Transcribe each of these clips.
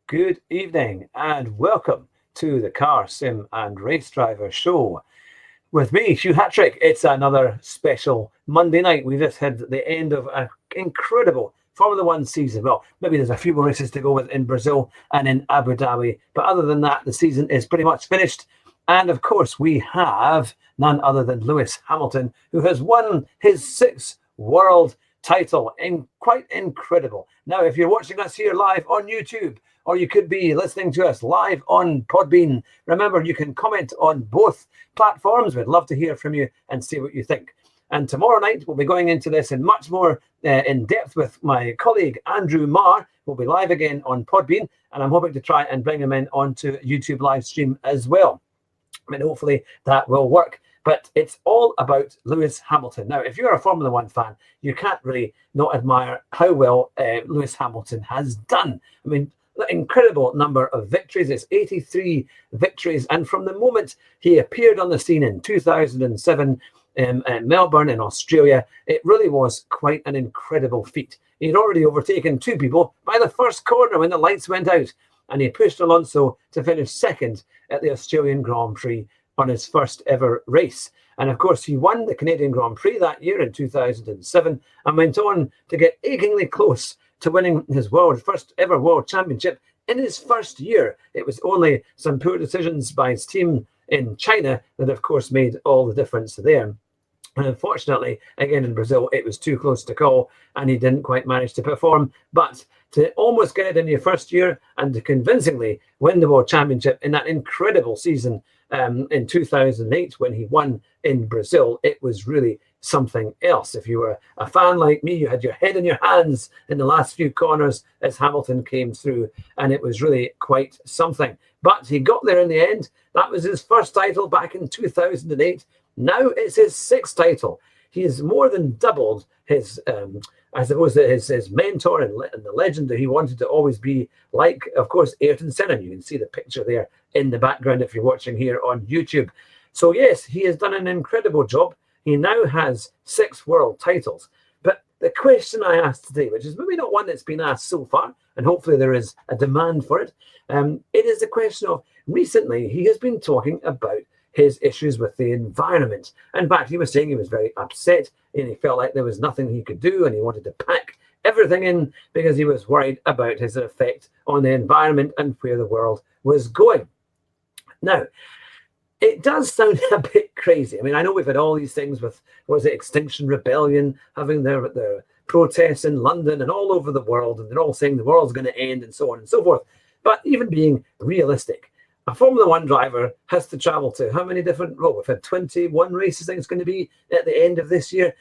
Good evening and welcome to the Car Sim and Race Driver Show. With me, Shumacher. It's another special Monday night. We just had the end of an incredible Formula One season. Well, maybe there's a few more races to go with in Brazil and in Abu Dhabi. But other than that, the season is pretty much finished. And of course, we have none other than Lewis Hamilton, who has won his sixth world title. Quite incredible. Now, if you're watching us here live on YouTube, or you could be listening to us live on Podbean, remember you can comment on both platforms. We'd love to hear from you and see what you think. And tomorrow night, we'll be going into this in much more in depth with my colleague, Andrew Marr. We'll be live again on Podbean, and I'm hoping to try and bring him in onto YouTube live stream as well. I mean, hopefully that will work. But it's all about Lewis Hamilton. Now, if you're a Formula One fan, you can't really not admire how well Lewis Hamilton has done. I mean, incredible number of victories. It's 83 victories. And from the moment he appeared on the scene in 2007 in Melbourne in Australia, it really was quite an incredible feat. He'd already overtaken two people by the first corner when the lights went out, and he pushed Alonso to finish second at the Australian Grand Prix on his first ever race. And of course, he won the Canadian Grand Prix that year in 2007 and went on to get achingly close to winning his first ever world championship in his first year. It was only some poor decisions by his team in China that, of course, made all the difference there. And unfortunately, again in Brazil, it was too close to call and he didn't quite manage to perform. But to almost get it in your first year and to convincingly win the World Championship in that incredible season in 2008 when he won in Brazil, it was really something else. If you were a fan like me, you had your head in your hands in the last few corners as Hamilton came through, and it was really quite something. But he got there in the end. That was his first title back in 2008. Now it's his sixth title. He has more than doubled his, I suppose, his mentor and the legend that he wanted to always be like, of course, Ayrton Senna. You can see the picture there in the background if you're watching here on YouTube. So yes, he has done an incredible job. He now has 6 world titles. But the question I asked today, which is maybe not one that's been asked so far, and hopefully there is a demand for it, it is the question of, recently he has been talking about his issues with the environment. In fact, he was saying he was very upset and he felt like there was nothing he could do and he wanted to pack everything in because he was worried about his effect on the environment and where the world was going. Now, it does sound a bit crazy. I mean, I know we've had all these things with, was it Extinction Rebellion, having their protests in London and all over the world, and they're all saying the world's going to end and so on and so forth. But even being realistic, a Formula One driver has to travel to how many different, we've had 21 races, I think it's going to be at the end of this year.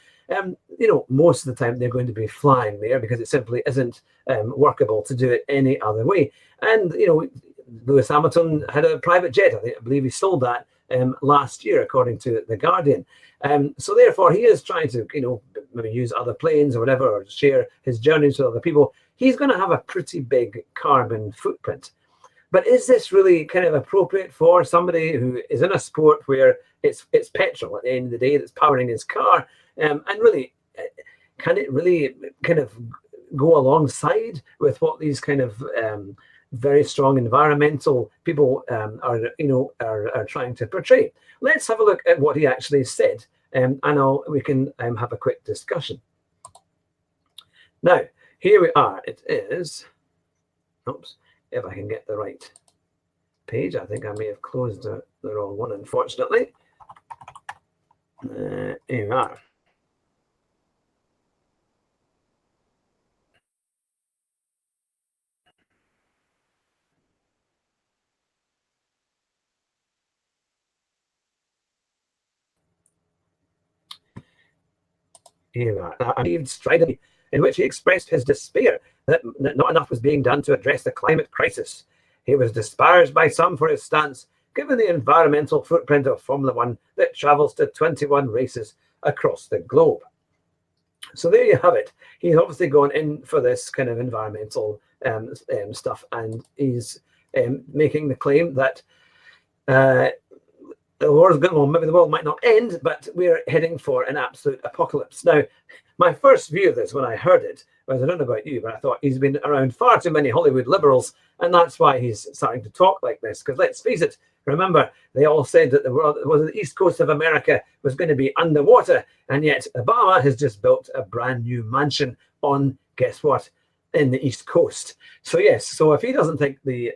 Most of the time they're going to be flying there because it simply isn't workable to do it any other way. And, Lewis Hamilton had a private jet. I believe he sold that last year, according to The Guardian. So therefore, he is trying to, maybe use other planes or whatever, or share his journeys with other people. He's going to have a pretty big carbon footprint. But is this really kind of appropriate for somebody who is in a sport where it's petrol at the end of the day that's powering his car? And really, can it really kind of go alongside with what these kind of very strong environmental people are trying to portray? Let's have a look at what he actually said, and we can have a quick discussion. Now, here we are. It is, oops, if I can get the right page. I think I may have closed the wrong one, unfortunately. Here we are. Here we are. I stridently, in which he expressed his despair that not enough was being done to address the climate crisis. He was disparaged by some for his stance, given the environmental footprint of Formula One that travels to 21 races across the globe. So there you have it. He's obviously gone in for this kind of environmental stuff, and he's making the claim that the war's going on. Maybe the world might not end, but we're heading for an absolute apocalypse. Now, my first view of this when I heard it Whereas I don't know about you, but I thought he's been around far too many Hollywood liberals, and that's why he's starting to talk like this. Because let's face it, remember, they all said that the east coast of America was going to be underwater, and yet Obama has just built a brand new mansion on, guess what, in the east coast. So yes, so if he doesn't think the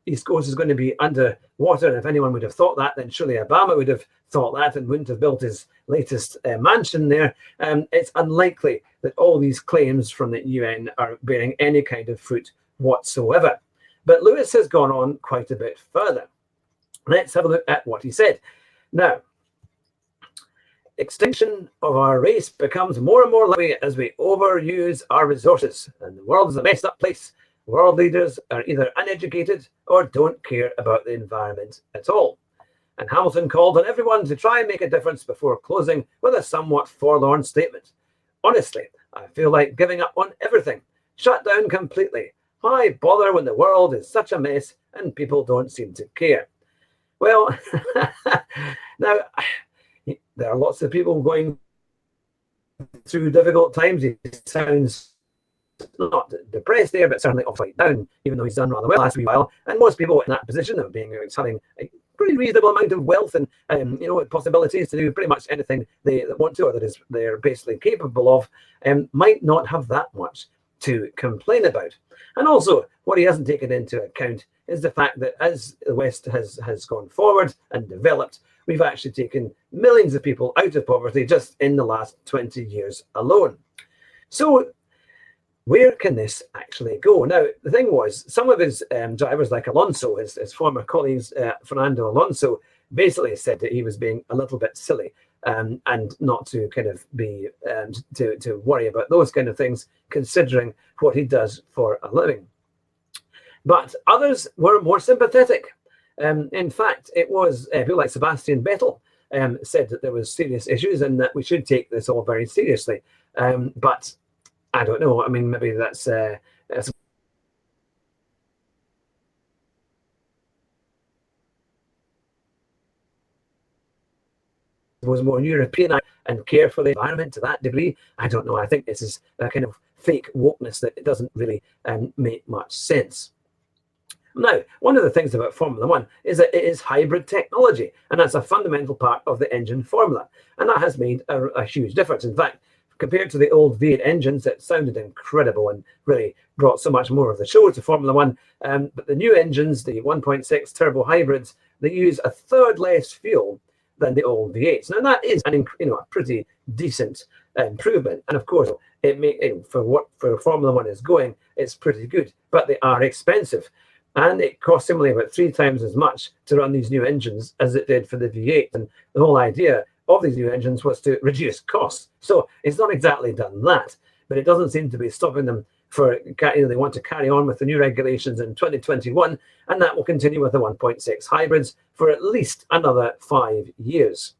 east coast is going to be underwater, and if anyone would have thought that, then surely Obama would have thought that and wouldn't have built his latest mansion there. It's unlikely that all these claims from the UN are bearing any kind of fruit whatsoever. But Lewis has gone on quite a bit further. Let's have a look at what he said. Now, extinction of our race becomes more and more likely as we overuse our resources, and the world is a messed up place. World leaders are either uneducated or don't care about the environment at all. And Hamilton called on everyone to try and make a difference before closing with a somewhat forlorn statement. Honestly, I feel like giving up on everything. Shut down completely. Why bother when the world is such a mess and people don't seem to care? Well, now, there are lots of people going through difficult times. He sounds not depressed there, but certainly upside down, even though he's done rather well last wee while. And most people in that position of being having a pretty reasonable amount of wealth and possibilities to do pretty much anything they want to, or that they're basically capable of, might not have that much to complain about. And also, what he hasn't taken into account is the fact that as the West has gone forward and developed, we've actually taken millions of people out of poverty just in the last 20 years alone. So where can this actually go? Now, the thing was, some of his drivers, like Alonso, his former colleagues, Fernando Alonso, basically said that he was being a little bit silly and not to kind of be to worry about those kind of things, considering what he does for a living. But others were more sympathetic. In fact, it was people like Sebastian Vettel said that there was serious issues and that we should take this all very seriously. But I don't know. I mean, maybe that's was more European and care for the environment to that degree. I don't know. I think this is a kind of fake wokeness that it doesn't really make much sense. Now, one of the things about Formula One is that it is hybrid technology, and that's a fundamental part of the engine formula, and that has made a huge difference. In fact, compared to the old V8 engines that sounded incredible and really brought so much more of the show to Formula One, but the new engines, the 1.6 turbo hybrids, they use a third less fuel than the old V8s. Now that is a pretty decent improvement, and of course, for Formula One is going, it's pretty good. But they are expensive, and it costs similarly about 3 times as much to run these new engines as it did for the V8. And the whole idea of these new engines was to reduce costs. So it's not exactly done that, but it doesn't seem to be stopping them for, they want to carry on with the new regulations in 2021, and that will continue with the 1.6 hybrids for at least another 5 years.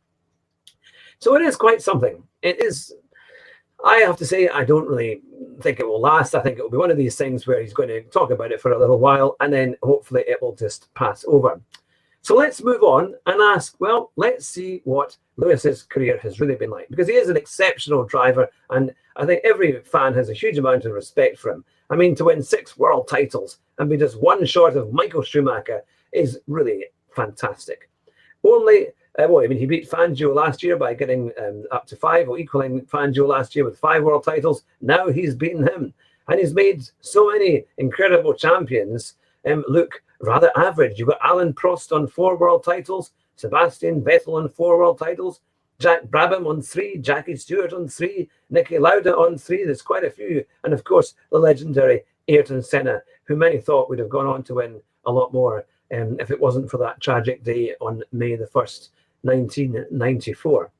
So it is quite something. It is, I have to say, I don't really think it will last. I think it will be one of these things where he's going to talk about it for a little while, and then hopefully it will just pass over. So let's move on and ask, well, let's see what Lewis's career has really been like, because he is an exceptional driver, and I think every fan has a huge amount of respect for him. I mean, to win 6 world titles and be just one short of Michael Schumacher is really fantastic. He beat Fangio last year by getting up to 5, or equaling Fangio last year with 5 world titles. Now he's beaten him, and he's made so many incredible champions look rather average. You've got Alan Prost on 4 world titles, Sebastian Vettel on 4 world titles, Jack Brabham on 3, Jackie Stewart on 3, Niki Lauda on 3. There's quite a few. And of course, the legendary Ayrton Senna, who many thought would have gone on to win a lot more if it wasn't for that tragic day on May the 1st, 1994.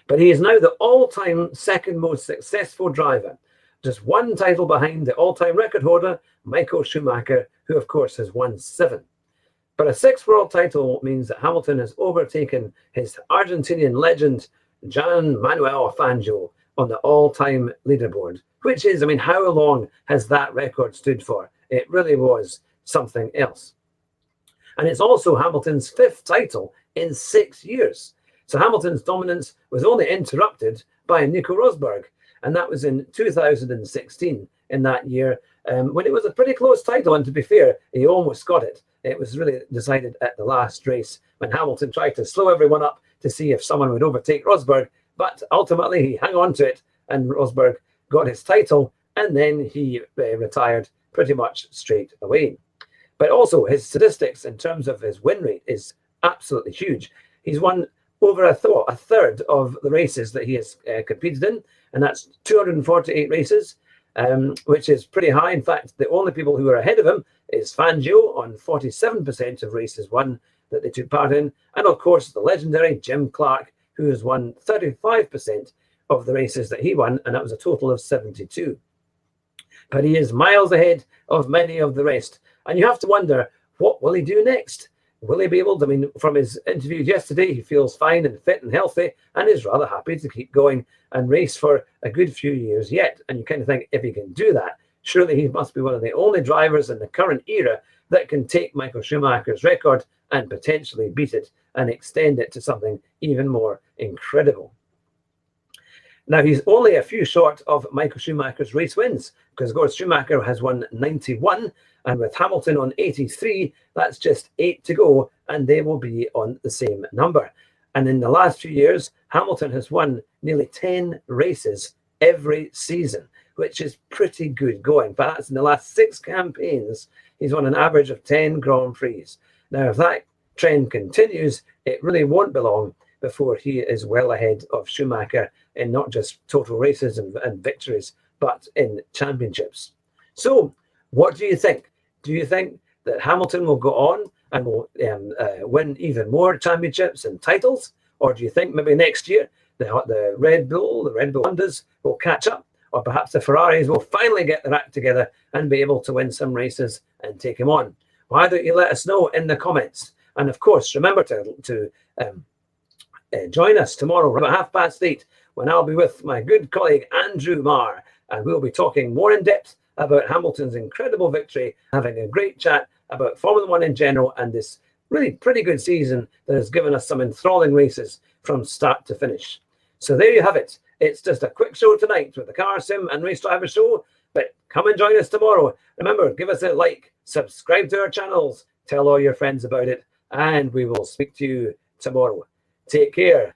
But he is now the all-time second most successful driver, just 1 title behind the all-time record holder, Michael Schumacher, who of course has won 7. But a 6th world title means that Hamilton has overtaken his Argentinian legend, Juan Manuel Fangio, on the all-time leaderboard, which is, I mean, how long has that record stood for? It really was something else. And it's also Hamilton's 5th title in 6 years. So Hamilton's dominance was only interrupted by Nico Rosberg. And that was in 2016, in that year, when it was a pretty close title. And to be fair, he almost got it. It was really decided at the last race when Hamilton tried to slow everyone up to see if someone would overtake Rosberg. But ultimately, he hung on to it, and Rosberg got his title, and then he retired pretty much straight away. But also, his statistics in terms of his win rate is absolutely huge. He's won over a third of the races that he has competed in, and that's 248 races, which is pretty high. In fact, the only people who are ahead of him is Fangio on 47% of races won that they took part in, and of course the legendary Jim Clark, who has won 35% of the races that he won, and that was a total of 72. But he is miles ahead of many of the rest, and you have to wonder, what will he do next? Will he be able to, I mean, from his interview yesterday, he feels fine and fit and healthy and is rather happy to keep going and race for a good few years yet. And you kind of think, if he can do that, surely he must be one of the only drivers in the current era that can take Michael Schumacher's record and potentially beat it and extend it to something even more incredible. Now, he's only a few short of Michael Schumacher's race wins, because, of course, Schumacher has won 91, and with Hamilton on 83, that's just 8 to go, and they will be on the same number. And in the last few years, Hamilton has won nearly 10 races every season, which is pretty good going. But that's in the last 6 campaigns, he's won an average of 10 Grand Prix. Now, if that trend continues, it really won't be long before he is well ahead of Schumacher in not just total races and victories, but in championships. So, what do you think? Do you think that Hamilton will go on and will win even more championships and titles? Or do you think maybe next year the Red Bull Hondas will catch up? Or perhaps the Ferraris will finally get their act together and be able to win some races and take him on? Why don't you let us know in the comments? And of course, remember to join us tomorrow about 8:30 when I'll be with my good colleague Andrew Marr, and we'll be talking more in depth about Hamilton's incredible victory, having a great chat about Formula One in general and this really pretty good season that has given us some enthralling races from start to finish. So there you have it. It's just a quick show tonight with the Car Sim and Race Driver Show, but come and join us tomorrow. Remember, give us a like, subscribe to our channels, tell all your friends about it, and we will speak to you tomorrow. Take care.